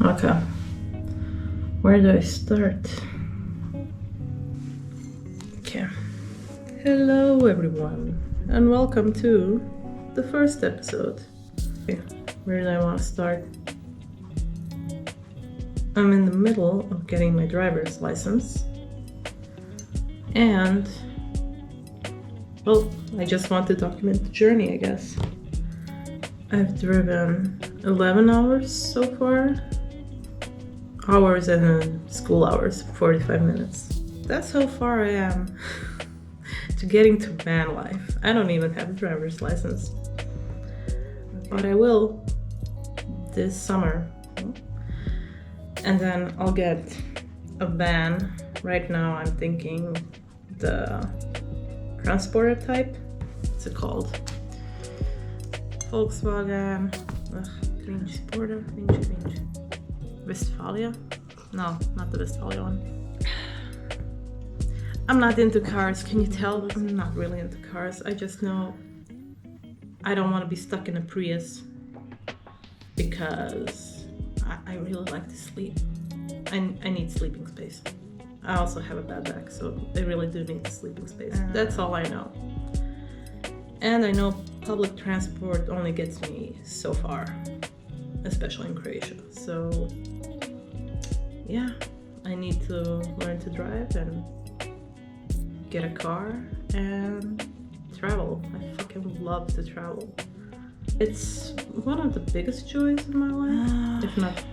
Okay. Where do I start? Okay. Hello everyone, and welcome to the first episode. Okay. Where do I want to start? I'm in the middle of getting my driver's license. And, well, I just want to document the journey, I guess. I've driven 11 hours so far. Hours and school hours, 45 minutes. That's how far I am to getting to Vanlife. I don't even have a driver's license. But I will this summer. And then I'll get a van. Right now I'm thinking the transporter type. What's it called? Volkswagen. Cringe Sporter. Cringe. Westfalia? No, not the Westfalia one. I'm not into cars. Can you tell? I'm not really into cars. I just know I don't want to be stuck in a Prius because I really like to sleep. I need sleeping space. I also have a bad back, so I really do need sleeping space. That's all I know. And I know public transport only gets me so far, especially in Croatia. So yeah, I need to learn to drive and get a car and travel. I fucking love to travel. It's one of the biggest joys in my life, if not.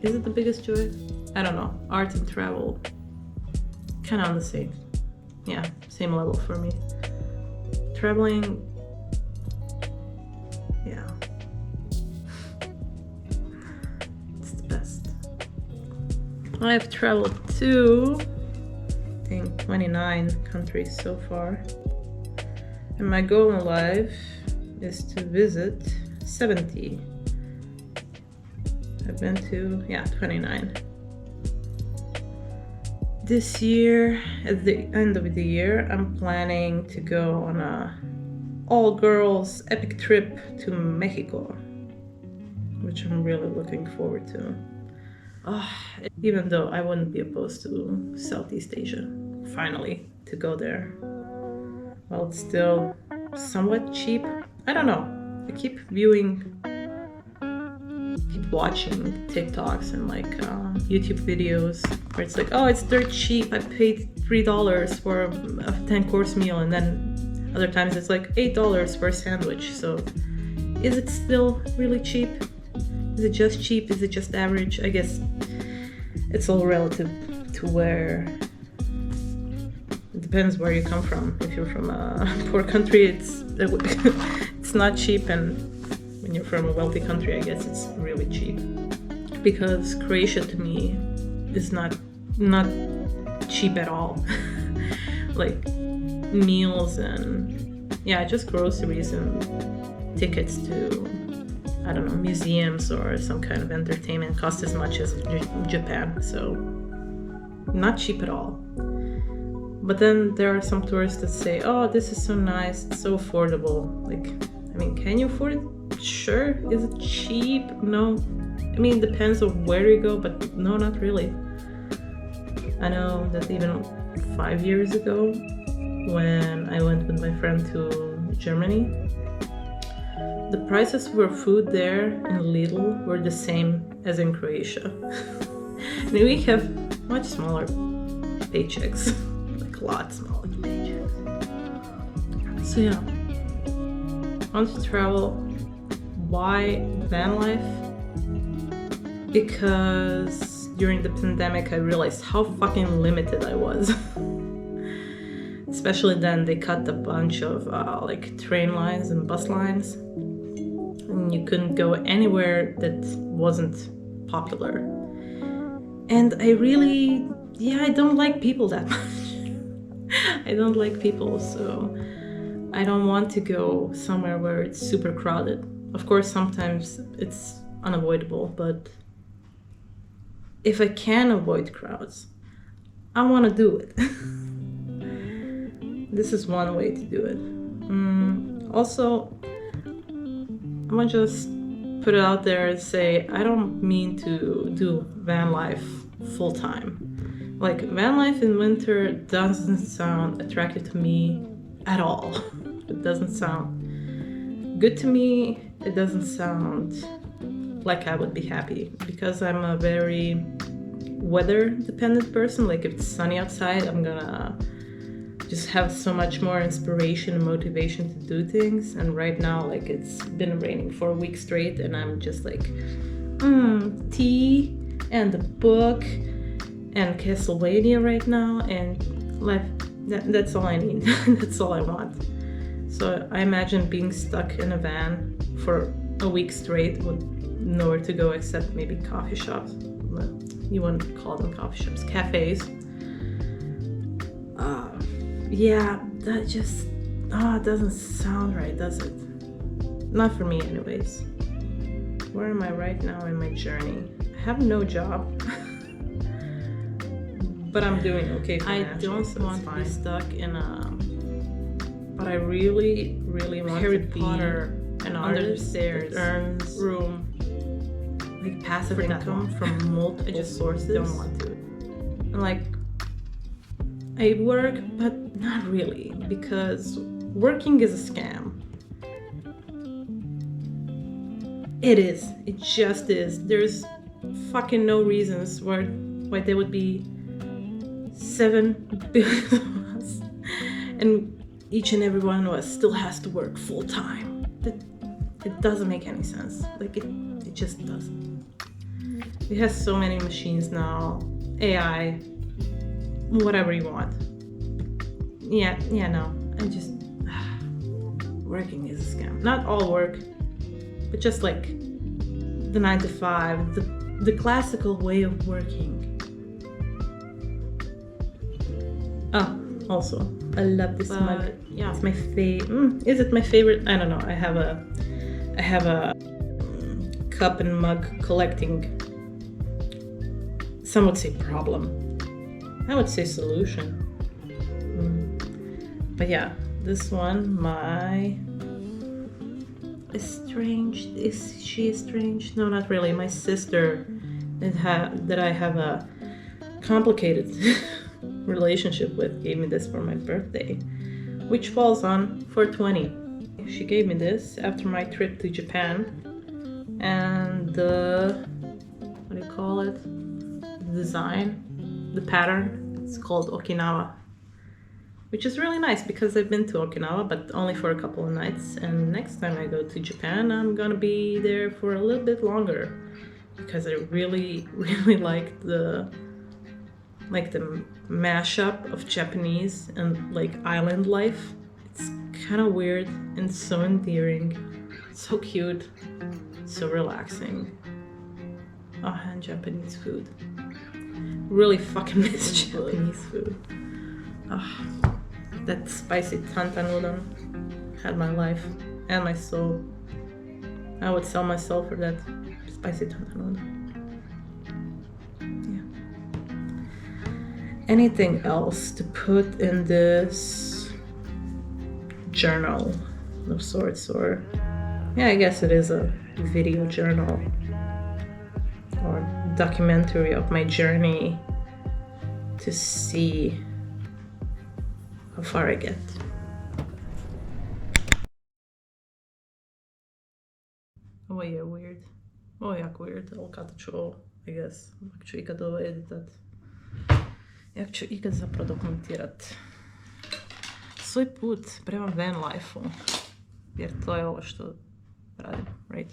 Is it the biggest joy? I don't know. Art and travel, kind of on the same level for me. Traveling, yeah, it's the best. I have traveled to, I think, 29 countries so far. And my goal in life is to visit 70. I've been to, 29. This year, at the end of the year, I'm planning to go on a all-girls epic trip to Mexico, which I'm really looking forward to. Even though I wouldn't be opposed to Southeast Asia, finally, to go there. Well, it's still somewhat cheap. I don't know. I keep watching TikToks and YouTube videos where it's like, oh, it's dirt cheap. I paid $3 for a 10-course meal, and then other times it's like $8 for a sandwich. So is it still really cheap? Is it just cheap? Is it just average? I guess it's all relative to where. It depends where you come from. If you're from a poor country, it's not cheap, and when you're from a wealthy country, I guess it's really cheap. Because Croatia to me is not cheap at all. Like meals and just groceries and tickets to, I don't know, museums or some kind of entertainment cost as much as Japan. So not cheap at all. But then there are some tourists that say, oh, this is so nice, it's so affordable. Can you afford it? Sure. Is it cheap? No. It depends on where you go, but no, not really. I know that even 5 years ago, when I went with my friend to Germany, the prices for food there in Lidl were the same as in Croatia. And we have much smaller paychecks, a lot smaller paychecks. So yeah, I want to travel. Why Vanlife? Because during the pandemic I realized how fucking limited I was. Especially then they cut a bunch of train lines and bus lines. And you couldn't go anywhere that wasn't popular. And I really, I don't like people that much. I don't like people, so I don't want to go somewhere where it's super crowded. Of course, sometimes it's unavoidable, but if I can avoid crowds, I want to do it. This is one way to do it. Also, I'm gonna just put it out there and say, I don't mean to do van life full time. Like, van life in winter doesn't sound attractive to me at all. It doesn't sound good to me. It doesn't sound like I would be happy, because I'm a very weather dependent person. Like, if it's sunny outside, I'm gonna just have so much more inspiration and motivation to do things. And right now, like, it's been raining for a week straight, and I'm just like, tea and a book and Castlevania right now, and life. That's all I need. That's all I want. So I imagine being stuck in a van for a week straight with nowhere to go except maybe coffee shops. You wouldn't call them coffee shops, cafes. Yeah, that just doesn't sound right, does it? Not for me, anyways. Where am I right now in my journey? I have no job, but I'm doing okay financially. I don't want to be stuck in a. But I really, really want Harry to Potter be an under the stairs earns room, like passive income from multiple sources. I don't want to. And like, I work, but not really, because working is a scam. It is. It just is. There's fucking no reasons why there would be 7 billion of us, and each and every one of us still has to work full time. It doesn't make any sense. Like, it just doesn't. We have so many machines now, AI, whatever you want. Yeah, no. I just working is a scam. Not all work, but just like the 9 to 5, the classical way of working. Oh, also, I love this mug. Yeah, it's my favorite. Is it my favorite? I don't know. I have a cup and mug collecting. Some would say problem. I would say solution. But yeah, this one, is she estranged? No, not really. My sister that I have a complicated relationship with gave me this for my birthday, which falls on 4/20. She gave me this after my trip to Japan, and what do you call it? The design, the pattern, it's called Okinawa, which is really nice because I've been to Okinawa, but only for a couple of nights. And next time I go to Japan, I'm gonna be there for a little bit longer, because I really, really like the mashup of Japanese and like island life. It's kind of weird and so endearing, so cute, so relaxing. Oh, and Japanese food. Really fucking miss Japanese food. Oh, that spicy tantan udon had my life and my soul. I would sell my soul for that spicy tantan udon. Anything else to put in this journal of sorts, or I guess it is a video journal or documentary of my journey to see how far I get. Oh yeah, weird. Oh jak weird, ali kad ću, I guess, ako ću ikad ovo editat. Jak ću ikad zapravo dokumentirat svoj put prema Vanlife-u, jer to je ovo što radim, right?